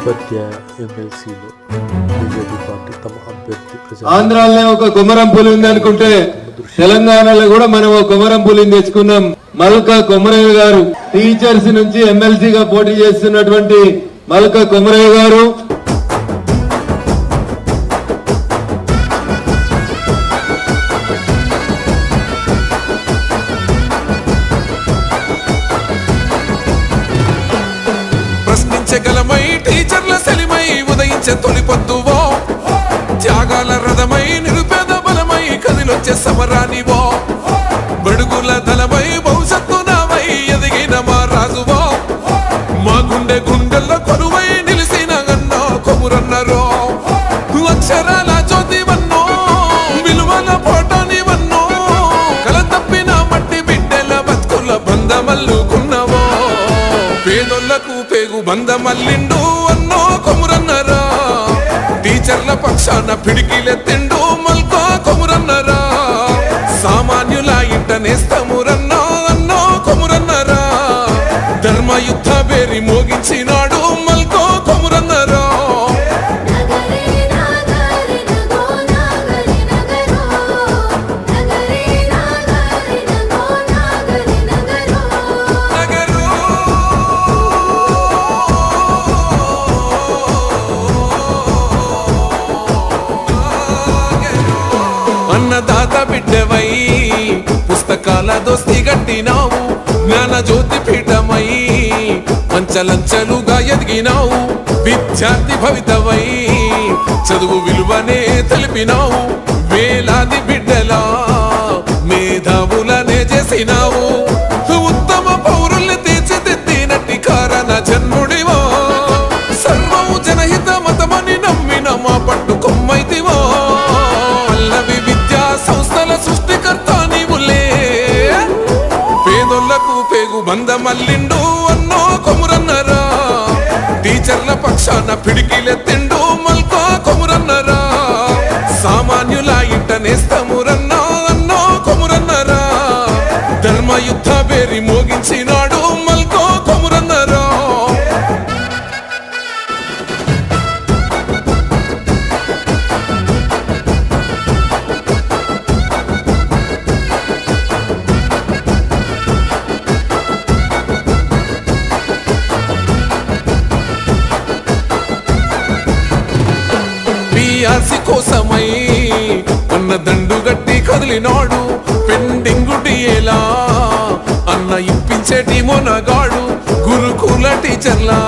ఉపాధ్యాయ ఎమ్మెల్సీలో BJP party తమ అభ్యర్థి ఆంధ్రాలో ఒక కొమరం పులి ఉంది అనుకుంటే తెలంగాణలో కూడా మనం ఒక కొమరం పులిని తెచ్చుకున్నాం. మల్కా కొమరయ్య గారు టీచర్స్ నుంచి ఎమ్మెల్సీగా పోటీ చేస్తున్నటువంటి మల్కా కొమరయ్య గారు ప్రశ్నించగలమై టీచర్ల సెలిమై ఉదయించే తొలి పొద్దువో, త్యాగాల రథమై నిరుపేద బలమై కదిలొచ్చే సమరానివో, బడుగుల దళమై భవిష్యత్తు నావై ఎదిగిన మా రాజువో, మా గుండె గుండెల్లో కొలువై నిలిసిన అన్నో కొమురన్నరో, అక్షరాల జ్యోతివన్నో విలువల పోటానివన్నో, కల తప్పిన మట్టి బిడ్డల బతుకుల బంధమల్లుకున్నవో, పేదోళ్లకు పేగు బంధమల్లిండు అన్నో కొమురన్నరా, టీచర్ల పక్షాన పిడికిలెత్తిండు మల్కా కొమురన్నరా, సామాన్యుల ఇంట నేస్తమురన్నో అన్నో కొమురన్నరా, ధర్మయుద్ధ బేరి మోగించినాడు మల్కా కొమురన్నరా. అన్నదాత బిడ్డవై పుస్తకాల దోస్తి గట్టినావు, జ్ఞాన జ్యోతి పీఠమై అంచలంచలుగా ఎదిగినావు, విద్యార్థి భవితవై చదువు విలువనే తెలిపినావు, వేలాది బిడ్డలా మేధావులనే చేసినావు, ఉత్తమ పౌరుల్ని తీర్చిదిద్దినట్టి కారణ జన్ముడివో, సర్వము జనహిత మతమని నమ్మిన మా పట్టు కొమ్మైతివో, పల్లవి విద్యా సంస్థల సృష్టికర్త నీవులే, పేదోళ్లకు పేగు బంధమల్లిండు అన్నో కొమురన్నరా, టీచర్ల పక్షాన పిడికిలెత్తిండు మల్కా కొమురన్నరా, సామాన్యుల ఇంట నేస్తమురన్నో అన్నో కొమురన్నరా, ధర్మయుద్ధ బేరి మోగించినాడు మల్కా కొమురన్నరా. పిఆర్సి కోసమై అన్న దండు గట్టి కదిలినాడు, పెండింగు డిఏలా అన్న ఇప్పించేటి మొనగాడు, గురుకుల టీచర్లా